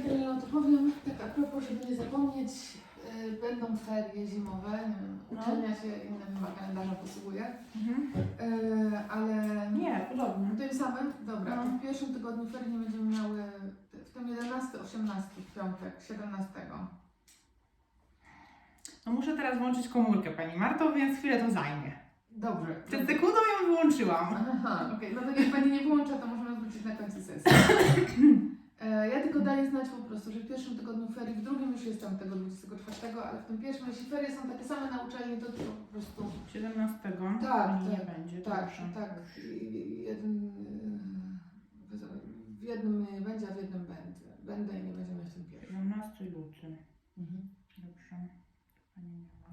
Karolina, to powiem tak a propos, żeby nie zapomnieć, będą ferie zimowe, nie wiem, uczelnia się innym chyba kalendarza posługuje, ale Nie, podobnie. tym samym, dobra, No. to w pierwszym tygodniu ferii nie będziemy miały, w tym 11, 18, w piątek, 17. No muszę teraz włączyć komórkę, Pani Marto, więc chwilę to zajmie. Dobrze. Przed sekundą ją wyłączyłam. Aha, okej, no to jak Pani nie wyłącza, to możemy wrócić na końcu sesji. Ja tylko daję znać po prostu, że w pierwszym tygodniu ferii, w drugim już jestem tego 24, ale w tym pierwszym, jeśli ferie są takie same na uczelni, to po prostu... 17 Tak, nie tak, będzie. tak, dobrze. tak. W jednym nie będzie, a w jednym będę i nie będziemy w tym pierwszym. 17 luty. Dobrze. Pani nie ma.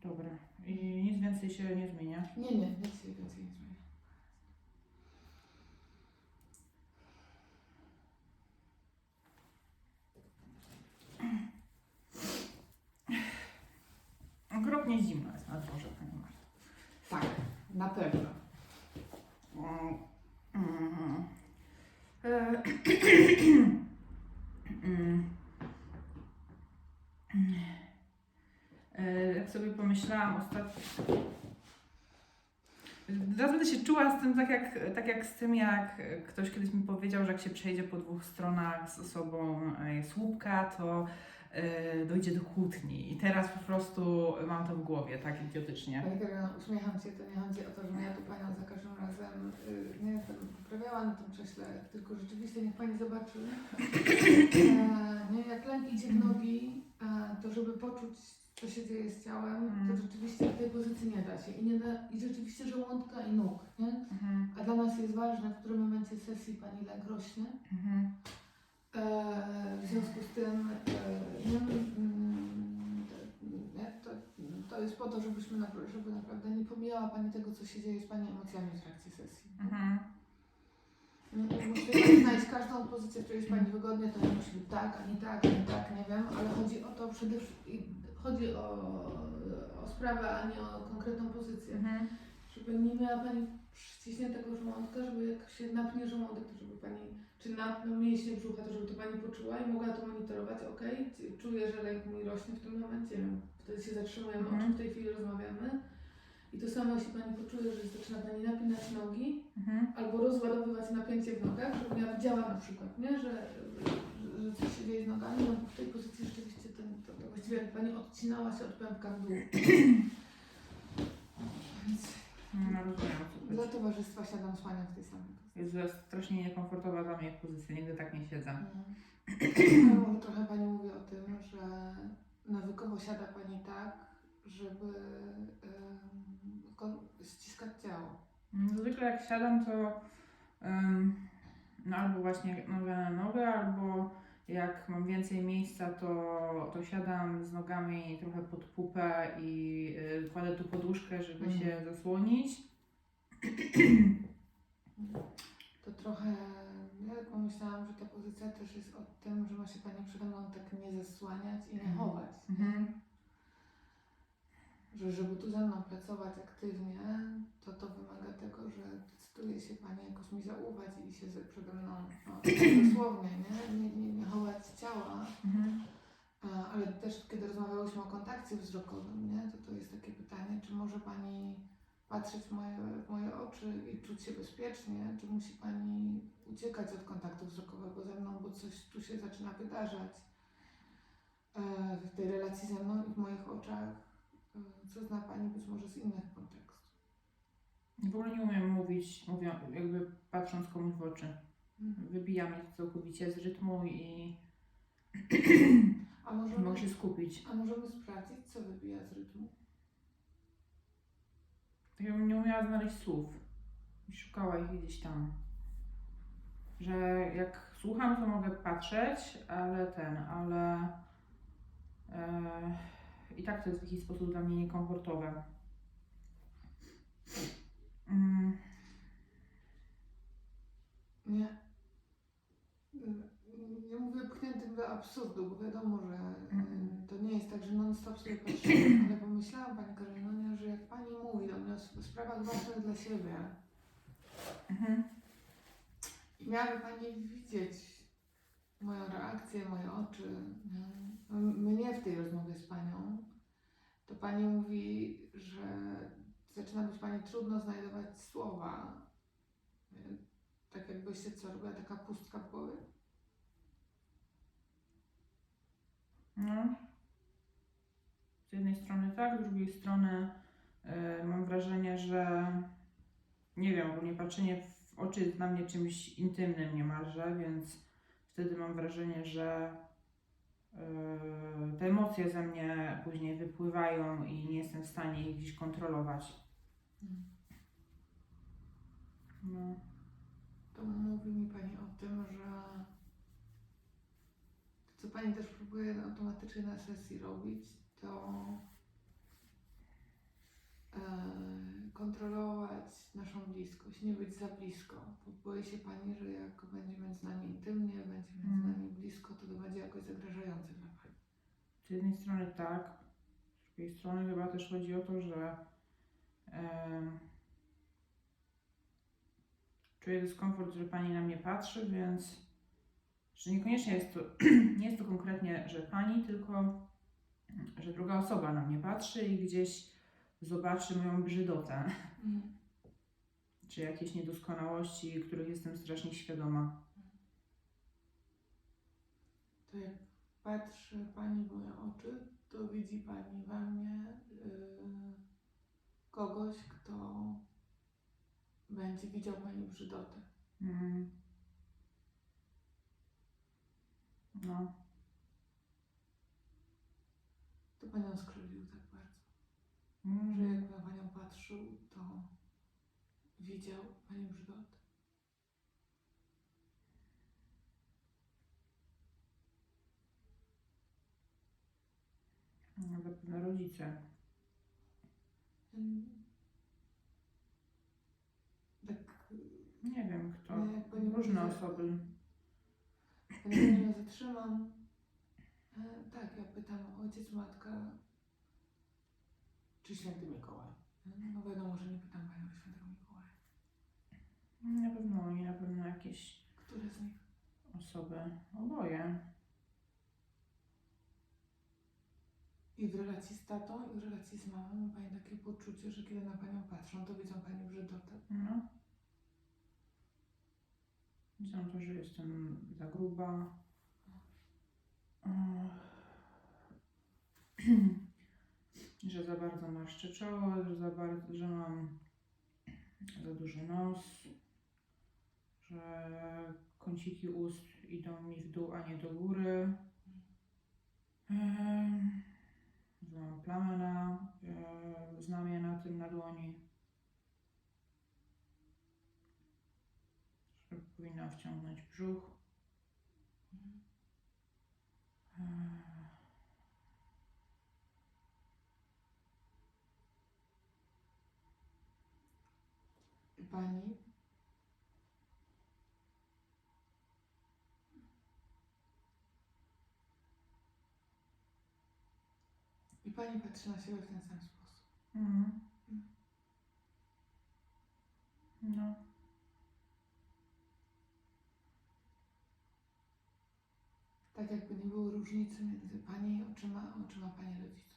Dobra. I nic więcej się nie zmienia. Nie, nic się więcej nie zmienia. Okropnie zimno jest na dworze, Pani Marto. Tak, na pewno. Jak sobie pomyślałam ostatnio, teraz będę się czuła z tym tak jak z tym, jak ktoś kiedyś mi powiedział, że jak się przejdzie po dwóch stronach z osobą słupka, to dojdzie do kłótni. I teraz po prostu mam to w głowie, tak idiotycznie. Pani Karolina, uśmiecham się, to nie chodzi o to, że ja tu Panią za każdym razem nie jestem poprawiała na tym krześle, tylko rzeczywiście niech Pani zobaczy, nie, jak lęk idzie w nogi, to żeby poczuć, co się dzieje z ciałem, to rzeczywiście w tej pozycji nie da się. I rzeczywiście żołądka i nóg, nie? A dla nas jest ważne, w którym momencie sesji Pani lęk rośnie. W związku z tym to jest po to, żeby naprawdę nie pomijała Pani tego, co się dzieje z Pani emocjami w trakcie sesji. Musi Pani znaleźć każdą pozycję, w której jest Pani wygodnie, to nie musi być tak, ani tak, nie wiem, ale chodzi o to przede wszystkim, chodzi o sprawę, a nie o konkretną pozycję. Żeby nie miała Pani przyciśniętego żołądka, żeby jak się napnie żołądek, to żeby Pani, czy napną mięśnie brzucha, to żeby to Pani poczuła i mogła to monitorować, ok, czuję, że lęk mi rośnie w tym momencie, wtedy się zatrzymujemy, o czym w tej chwili rozmawiamy. I to samo, jeśli Pani poczuje, że zaczyna Pani napinać nogi, albo rozładowywać napięcie w nogach, żebym ja widziała na przykład, nie? Że coś się dzieje z nogami, no bo w tej pozycji rzeczywiście to właściwie jak Pani odcinała się od pępka w dół. No, rozumiem. Dla towarzystwa siadam z Panią w tej samej pozycji. Jest strasznie niekomfortowa dla mnie pozycja, nigdy tak nie siedzę. Ale może trochę Pani mówi o tym, że nawykowo siada Pani tak, żeby ściskać ciało. Zwykle jak siadam, to no albo właśnie nogę na nogę, albo jak mam więcej miejsca, to siadam z nogami trochę pod pupę i kładę tu poduszkę, żeby się zasłonić. To trochę, ja pomyślałam, że ta pozycja też jest o tym, że ma się Pani przede mną tak nie zasłaniać i nie chować. Że żeby tu ze mną pracować aktywnie, to wymaga tego, że decyduje się Pani jakoś mi zaufać i się przede mną, dosłownie, nie chować ciała. Ale też kiedy rozmawiałyśmy o kontakcie wzrokowym, nie, to jest takie pytanie, czy może Pani patrzeć w moje oczy i czuć się bezpiecznie, czy musi Pani uciekać od kontaktu wzrokowego ze mną, bo coś tu się zaczyna wydarzać w tej relacji ze mną i w moich oczach, co zna Pani być może z innych kontekstów. W ogóle nie umiem mówić, jakby patrząc komuś w oczy. Wybija mnie to całkowicie z rytmu i nie mogę się skupić. A możemy sprawdzić, co wybija z rytmu? Tak jakbym nie umiała znaleźć słów i szukała ich gdzieś tam. Że jak słucham, to mogę patrzeć, ale i tak to jest w jakiś sposób dla mnie niekomfortowe. Nie. Ja mówię pchniętym do absurdu, bo wiadomo, że to nie jest tak, że non-stop sobie patrzymy, ale pomyślałam Pani Karolino, że jak Pani mówi do mnie o sprawach ważnych dla siebie I miałaby Pani widzieć moją reakcję, moje oczy, nie? Mnie w tej rozmowie z Panią, to Pani mówi, że zaczyna być Pani trudno znajdować słowa. Tak jakby się co robiła taka pustka w głowie. No. Z jednej strony tak, z drugiej strony mam wrażenie, że nie wiem, ogólnie patrzenie w oczy jest dla mnie czymś intymnym niemalże, więc wtedy mam wrażenie, że te emocje ze mnie później wypływają i nie jestem w stanie ich gdzieś kontrolować. No. To mówi mi Pani o tym, że co Pani też próbuje automatycznie na sesji robić, to kontrolować naszą bliskość, nie być za blisko. Bo boi się Pani, że jak będzie między nami intymnie, będzie między nami blisko, to będzie jakoś zagrażające dla Pani. Z jednej strony tak, z drugiej strony chyba też chodzi o to, że czuję dyskomfort, że Pani na mnie patrzy, więc że niekoniecznie jest to, nie jest to konkretnie, że Pani, tylko że druga osoba na mnie patrzy i gdzieś zobaczy moją brzydotę, czy jakieś niedoskonałości, których jestem strasznie świadoma. To jak patrzy Pani w moje oczy, to widzi Pani we mnie kogoś, kto będzie widział Pani brzydotę. No. To Panią skrzywdził tak bardzo, że jak na Panią patrzył, to widział Pani brzydotę. Zapewne rodzice. Tak, Nie wiem kto. no jak Pani Różne mówi, osoby. Pani mnie zatrzymam. Tak, ja pytam ojciec, matka, czy święty Mikołaj? No wiadomo, że nie pytam Panią o świętego Mikołaja. Na pewno oni, na pewno jakieś Które z nich? osoby. Oboje. I w relacji z tatą, i w relacji z mamą ma Pani takie poczucie, że kiedy na Panią patrzą, to widzą Pani brzydotę. No. Widzą to, że jestem za gruba. Że za bardzo marszczę czoło, że mam za duży nos, że kąciki ust idą mi w dół, a nie do góry. Że mam plamę na znamie na dłoni. Że powinnam wciągnąć brzuch. I Pani patrzy na siebie w ten sam sposób. No. Tak jakby nie było różnicy między Pani oczyma a oczyma Pani rodziców.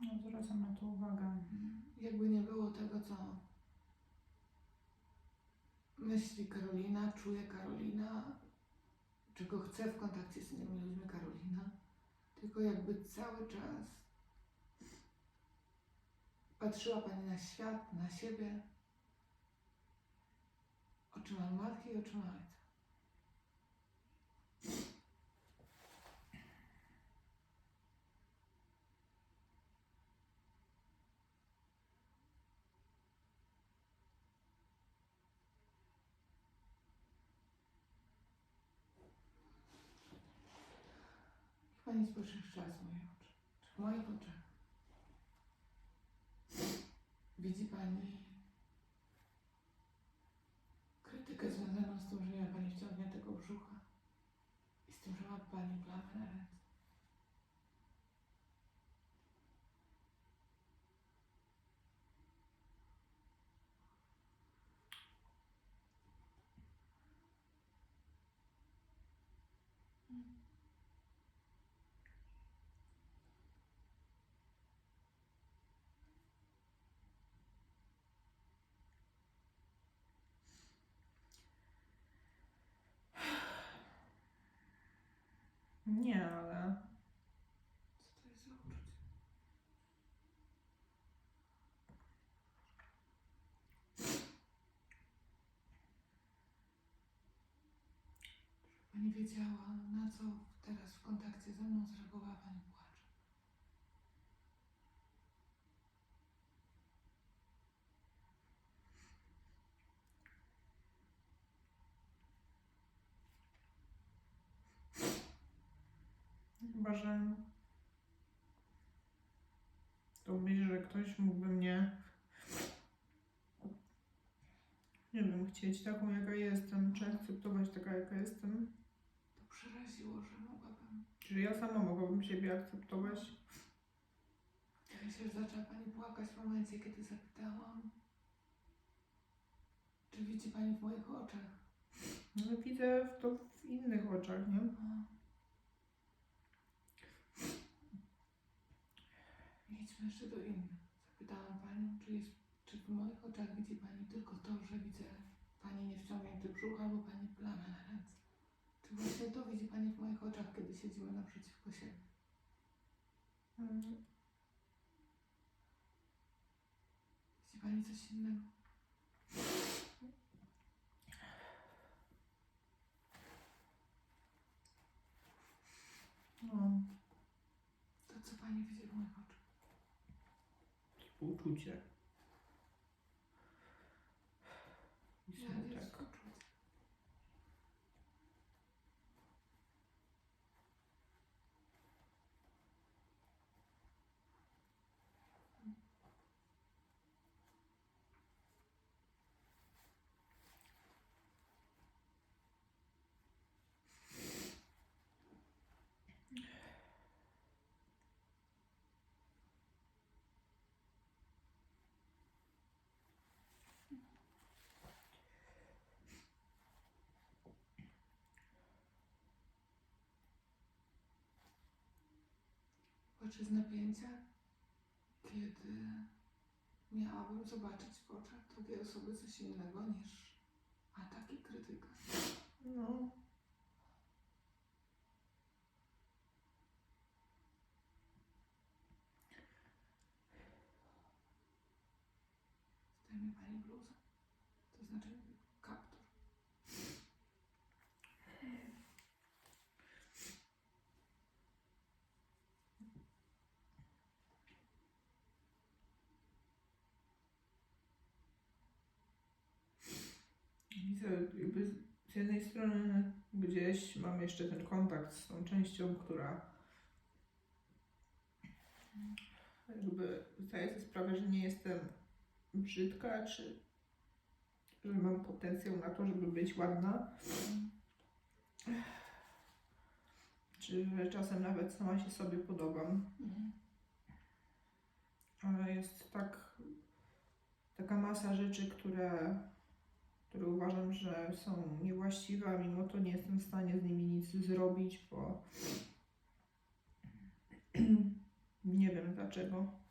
No, zwracam na to uwagę. Jakby nie było tego, co myśli Karolina, czuje Karolina, czego chce w kontakcie z innymi ludźmi Karolina, tylko jakby cały czas patrzyła Pani na świat, na siebie, oczyma matki i oczyma ojca. Pani spojrzy jeszcze raz w moje oczy. Czy w moich oczach widzi Pani krytykę związaną z tym, że nie ma Pani wciągniętego brzucha i z tym, że ma Pani plamę na ręce? Nie, ale Co to jest za uczucie? Pani wiedziała, na co teraz w kontakcie ze mną zareagowała Pani płaczem. chyba, że to myśl, że ktoś mógłby mnie, nie wiem, chcieć taką, jaka jestem, czy akceptować taka, jaka jestem. To przeraziło, że mogłabym. Czy ja sama mogłabym siebie akceptować? Myślę, że zaczęła Pani płakać w momencie, kiedy zapytałam, czy widzi Pani w moich oczach. No widzę to w innych oczach, nie? Idźmy jeszcze do innych. Zapytałam Panią, czy w moich oczach widzi Pani tylko to, że widzę Pani niewciągnięty brzuch albo Pani plamę na ręce. Czy właśnie to widzi Pani w moich oczach, kiedy siedzimy naprzeciwko siebie? Widzi Pani coś innego? No, To co Pani widzi w moich oczach? współczucie. I Ja smutek. jest współczucie. Podczas napięcia, kiedy miałabym zobaczyć w oczach drugiej osoby coś innego niż atak i krytyka. No, Zdejmie Pani bluzę, to znaczy kaptur. widzę jakby z jednej strony gdzieś mam jeszcze ten kontakt z tą częścią, która jakby zdaje sobie sprawę, że nie jestem brzydka, czy że mam potencjał na to, żeby być ładna. Czy że czasem nawet sama się sobie podobam. Ale jest taka masa rzeczy, które uważam, że są niewłaściwe, a mimo to nie jestem w stanie z nimi nic zrobić, bo nie wiem dlaczego.